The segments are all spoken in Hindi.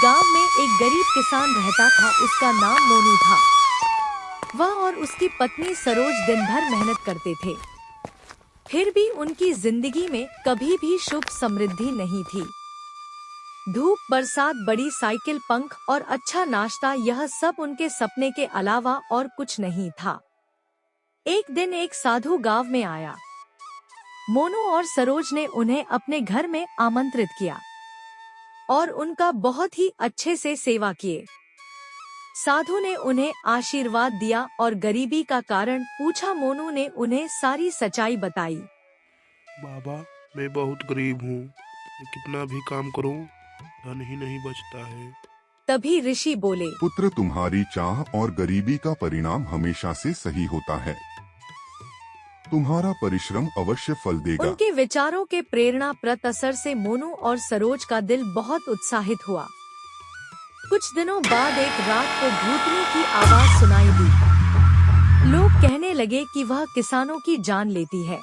गांव में एक गरीब किसान रहता था। उसका नाम मोनू था। वह और उसकी पत्नी सरोज दिन भर मेहनत करते थे। फिर भी उनकी जिंदगी में कभी भी सुख समृद्धि नहीं थी। धूप, बरसात, बड़ी साइकिल, पंख और अच्छा नाश्ता, यह सब उनके सपने के अलावा और कुछ नहीं था। एक दिन एक साधु गांव में आया। मोनू और सरोज ने उन्हें अपने घर में आमंत्रित किया और उनका बहुत ही अच्छे से सेवा किए। साधु ने उन्हें आशीर्वाद दिया और गरीबी का कारण पूछा। मोनू ने उन्हें सारी सच्चाई बताई। बाबा, मैं बहुत गरीब हूँ। मैं कितना भी काम करूँ, धन ही नहीं बचता है। तभी ऋषि बोले, पुत्र, तुम्हारी चाह और गरीबी का परिणाम हमेशा से सही होता है। तुम्हारा परिश्रम अवश्य फल देगा। उनके विचारों के प्रेरणाप्रद असर से मोनू और सरोज का दिल बहुत उत्साहित हुआ। कुछ दिनों बाद एक रात को भूतनी की आवाज सुनाई दी। लोग कहने लगे कि वह किसानों की जान लेती है।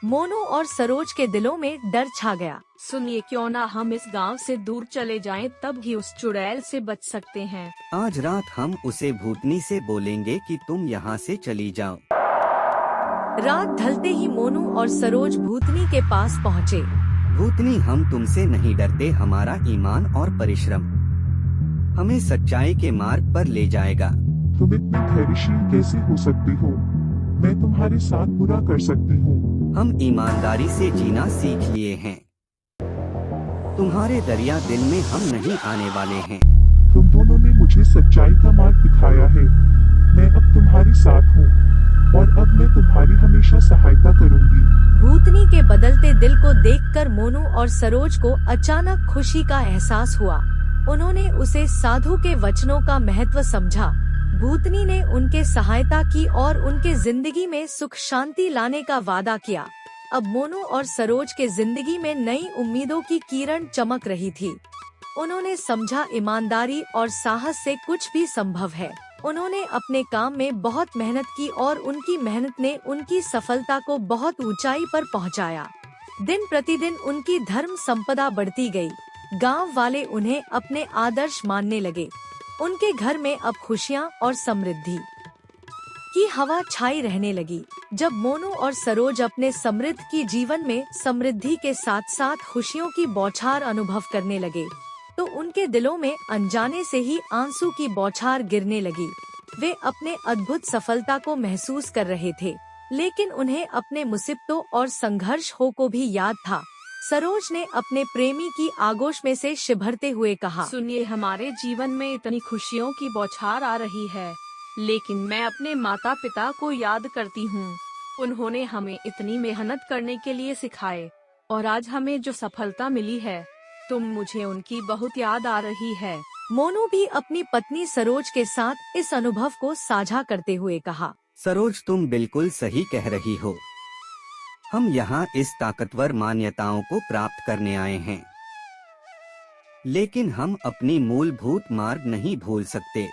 मोनू और सरोज के दिलों में डर छा गया। सुनिए, क्यों ना हम इस गांव से दूर चले जाएं, तब ही उस चुड़ैल से बच सकते हैं। आज रात हम उसे भूतनी से बोलेंगे कि तुम यहाँ से चली जाओ। रात ढलते ही मोनू और सरोज भूतनी के पास पहुँचे। भूतनी, हम तुमसे नहीं डरते। हमारा ईमान और परिश्रम हमें सच्चाई के मार्ग पर ले जाएगा। तुम इतने धैर्यशील कैसे हो सकती हो? मैं तुम्हारे साथ बुरा कर सकती हूँ। हम ईमानदारी से जीना सीख लिए हैं। तुम्हारे दरिया दिल में हम नहीं आने वाले हैं। तुम दोनों ने मुझे सच्चाई का मार्ग दिखाया है। मैं अब तुम्हारे साथ हूँ और अब मैं तुम्हारी हमेशा सहायता करूँगी। भूतनी के बदलते दिल को देखकर मोनू और सरोज को अचानक खुशी का एहसास हुआ। उन्होंने उसे साधु के वचनों का महत्व समझा। भूतनी ने उनके सहायता की और उनके जिंदगी में सुख शांति लाने का वादा किया। अब मोनू और सरोज के जिंदगी में नई उम्मीदों की किरण चमक रही थी। उन्होंने समझा, ईमानदारी और साहस से कुछ भी संभव है। उन्होंने अपने काम में बहुत मेहनत की और उनकी मेहनत ने उनकी सफलता को बहुत ऊंचाई पर पहुंचाया। दिन प्रतिदिन उनकी धर्म संपदा बढ़ती गई। गांव वाले उन्हें अपने आदर्श मानने लगे। उनके घर में अब खुशियां और समृद्धि की हवा छाई रहने लगी। जब मोनू और सरोज अपने समृद्ध की जीवन में समृद्धि के साथ साथ खुशियों की बौछार अनुभव करने लगे, तो उनके दिलों में अनजाने से ही आंसू की बौछार गिरने लगी। वे अपने अद्भुत सफलता को महसूस कर रहे थे, लेकिन उन्हें अपने मुसीबतों और संघर्ष को भी याद था। सरोज ने अपने प्रेमी की आगोश में से शिभरते हुए कहा, सुनिए, हमारे जीवन में इतनी खुशियों की बौछार आ रही है, लेकिन मैं अपने माता पिता को याद करती हूँ। उन्होंने हमें इतनी मेहनत करने के लिए सिखाए और आज हमें जो सफलता मिली है, मुझे उनकी बहुत याद आ रही है। मोनू भी अपनी पत्नी सरोज के साथ इस अनुभव को साझा करते हुए कहा, सरोज, तुम बिल्कुल सही कह रही हो। हम यहाँ इस ताकतवर मान्यताओं को प्राप्त करने आए हैं, लेकिन हम अपनी मूलभूत मार्ग नहीं भूल सकते।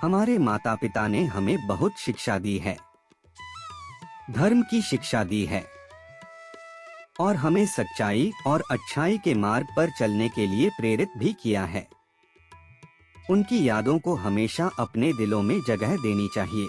हमारे माता पिता ने हमें बहुत शिक्षा दी है, धर्म की शिक्षा दी है और हमें सच्चाई और अच्छाई के मार्ग पर चलने के लिए प्रेरित भी किया है। उनकी यादों को हमेशा अपने दिलों में जगह देनी चाहिए।